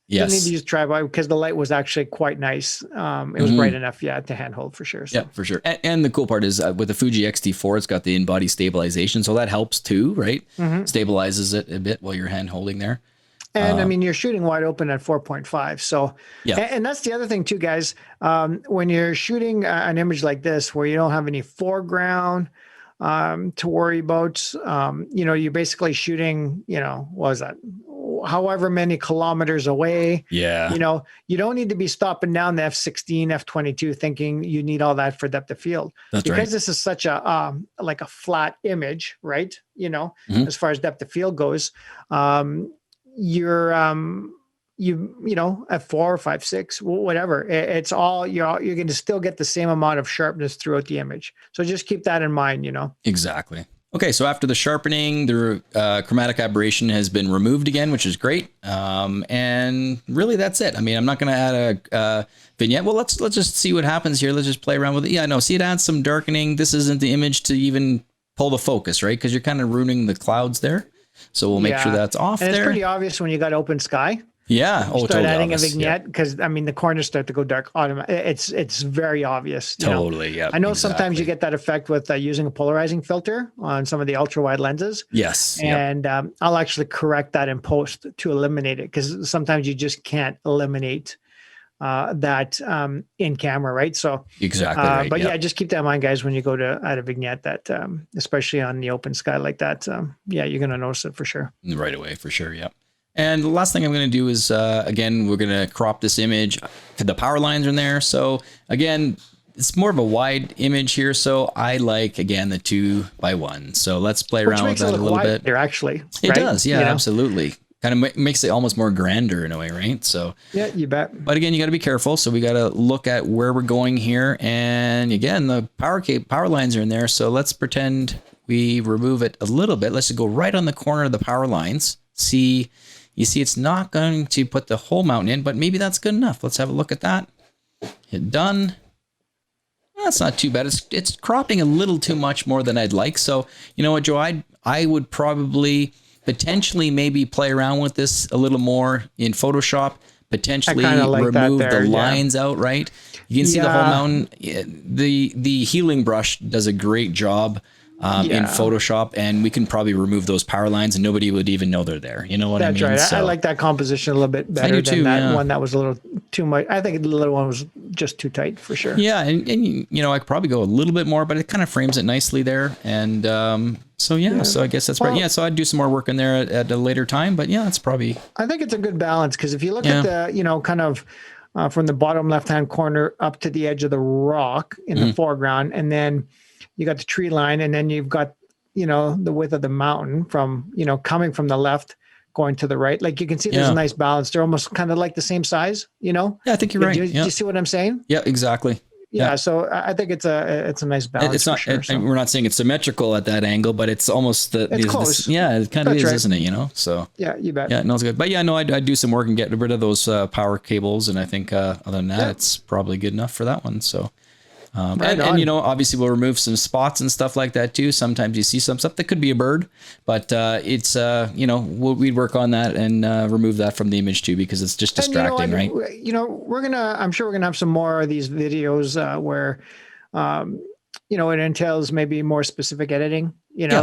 Yes. Didn't need to use tripod because the light was actually quite nice. It was bright enough, to handhold for sure. So. Yeah, for sure. And the cool part is with the Fuji X-T4, it's got the in-body stabilization, so that helps too, right? Stabilizes it a bit while you're hand holding there. And I mean, you're shooting wide open at 4.5. So, yeah. And that's the other thing too, guys. When you're shooting an image like this, where you don't have any foreground to worry about, you're basically shooting, what is that? However many kilometers away. Yeah. You don't need to be stopping down the F16, F22 thinking you need all that for depth of field. That's because right. This is such a like a flat image, right? As far as depth of field goes, you're at 4 or 5, 6, whatever. It's all you're going to still get the same amount of sharpness throughout the image. So just keep that in mind, Exactly. Okay, so after the sharpening, the chromatic aberration has been removed again, which is great. And really, that's it. I mean, I'm not going to add a vignette. Well, let's just see what happens here. Let's just play around with it. Yeah, no, see, it adds some darkening. This isn't the image to even pull the focus, right? Because you're kind of ruining the clouds there. So we'll make sure that's off and there. It's pretty obvious when you got open sky. Yeah. Start totally adding obvious. A vignette because I mean the corners start to go dark. It's very obvious. Totally. Yeah. I know sometimes you get that effect with using a polarizing filter on some of the ultra wide lenses. Yes. And I'll actually correct that in post to eliminate it because sometimes you just can't eliminate that in camera, right? So exactly. Right, but yeah, just keep that in mind, guys, when you go to add a vignette. That especially on the open sky like that, you're gonna notice it for sure. Right away, for sure. Yeah. And the last thing I'm going to do is, again, we're going to crop this image. The power lines are in there. So again, it's more of a wide image here. So I like, again, the 2x1. So let's play around with that a little bit. There actually. It does. Yeah, absolutely. Kind of makes it almost more grander in a way, right? So yeah, you bet. But again, you got to be careful. So we got to look at where we're going here. And again, the power lines are in there. So let's pretend we remove it a little bit. Let's just go right on the corner of the power lines. You see, it's not going to put the whole mountain in, but maybe that's good enough. Let's have a look at that. Hit done. That's not too bad. It's cropping a little too much more than I'd like. So, you know what, Joe? I would probably potentially maybe play around with this a little more in Photoshop. Potentially like remove the lines out, right? You can see the whole mountain. The healing brush does a great job. In Photoshop, and we can probably remove those power lines and nobody would even know they're there. You know what I mean? That's right. So, I like that composition a little bit better than that one that was a little too much. I think the little one was just too tight for sure. Yeah, and I could probably go a little bit more, but it kind of frames it nicely there. And so I guess that's right. Yeah, so I'd do some more work in there at a later time, but yeah, it's probably. I think it's a good balance because if you look at the, kind of from the bottom left-hand corner up to the edge of the rock in the foreground, and then you got the tree line, and then you've got, the width of the mountain from, coming from the left, going to the right. Like you can see there's a nice balance. They're almost kind of like the same size, Yeah, I think you're right. Do you see what I'm saying? Yeah, exactly. Yeah. So I think it's a nice balance. It's not, for sure, we're not saying it's symmetrical at that angle, but it's almost it's close. It kind of is, right. Isn't it? So yeah, you bet. Yeah, no, it's good. But yeah, no, I'd do some work and get rid of those power cables. And I think other than that, it's probably good enough for that one. So. And obviously we'll remove some spots and stuff like that too. Sometimes you see some stuff that could be a bird, but it's we'd work on that and remove that from the image too, because it's just distracting, right? I'm sure we're gonna have some more of these videos where it entails maybe more specific editing,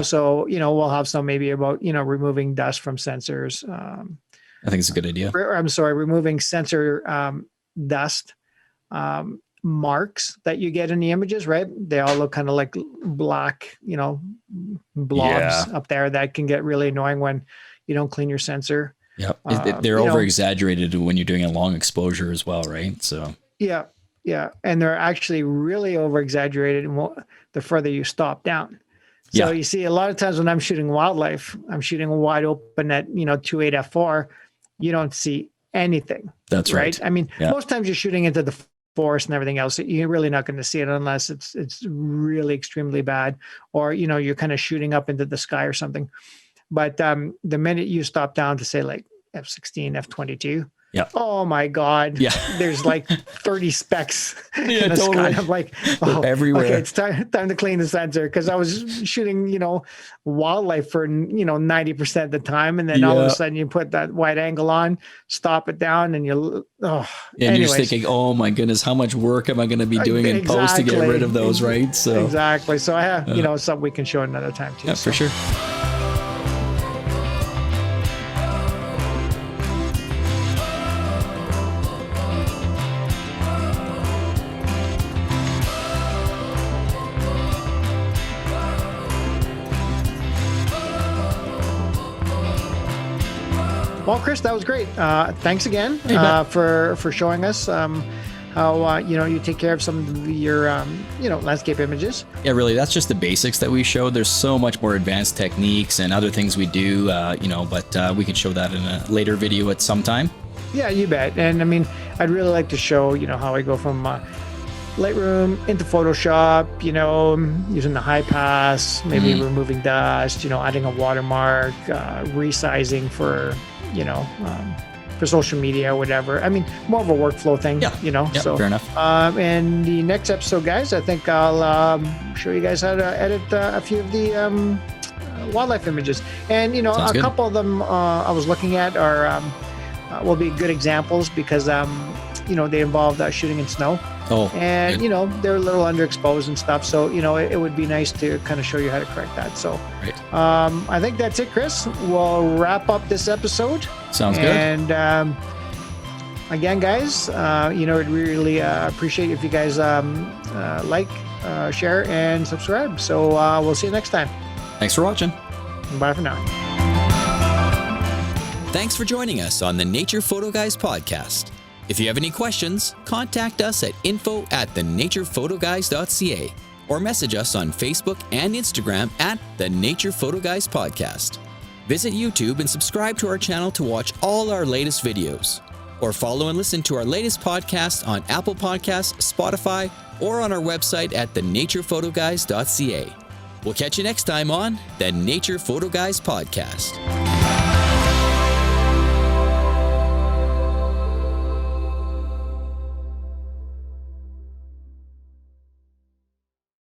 so we'll have some maybe about removing dust from sensors. I think it's a good idea. Removing sensor dust marks that you get in the images, right? They all look kind of like black, blobs up there that can get really annoying when you don't clean your sensor. Yep. They're over exaggerated when you're doing a long exposure as well, right? So yeah. And they're actually really over exaggerated the further you stop down. So you see a lot of times when I'm shooting wildlife, I'm shooting wide open at 2.8 f4. you don't see anything. That's right. I mean, most times you're shooting into the forest and everything else. You're really not going to see it unless it's really extremely bad, or, you're kind of shooting up into the sky or something. But the minute you stop down to say like F16, F22, oh my God. Yeah. There's like 30 specks in the totally. sky. I'm like, everywhere. Okay, it's time to clean the sensor, because I was shooting, wildlife for 90% of the time, and then all of a sudden you put that wide angle on, stop it down, and you're just thinking, oh my goodness, how much work am I going to be doing in post to get rid of those, right? So exactly. So I have something we can show another time too. Yeah, for sure. Well, Chris, that was great. Thanks again for showing us how you take care of some of your landscape images. Yeah, really, that's just the basics that we showed. There's so much more advanced techniques and other things we do, but we can show that in a later video at some time. Yeah, you bet. And I mean, I'd really like to show how I go from Lightroom into Photoshop, using the high pass, maybe removing dust, adding a watermark, resizing for social media or whatever. I mean, more of a workflow thing, so fair enough. And the next episode, guys, I think I'll show you guys how to edit a few of the wildlife images. And, Sounds good. Couple of them I was looking at will be good examples, because, they involve shooting in snow. Oh, and good. They're a little underexposed and stuff, so it would be nice to kind of show you how to correct that. So right. I think that's it, Chris. We'll wrap up this episode. Sounds good. And again, guys, I'd really appreciate if you guys like, share, and subscribe. So we'll see you next time. Thanks for watching. Bye for now. Thanks for joining us on the Nature Photo Guys podcast. If you have any questions, contact us at info@thenaturePhotoGuys.ca or message us on Facebook and Instagram at the Nature Photo Guys Podcast. Visit YouTube and subscribe to our channel to watch all our latest videos. Or follow and listen to our latest podcast on Apple Podcasts, Spotify, or on our website at thenaturePhotoGuys.ca. We'll catch you next time on the Nature Photo Guys Podcast.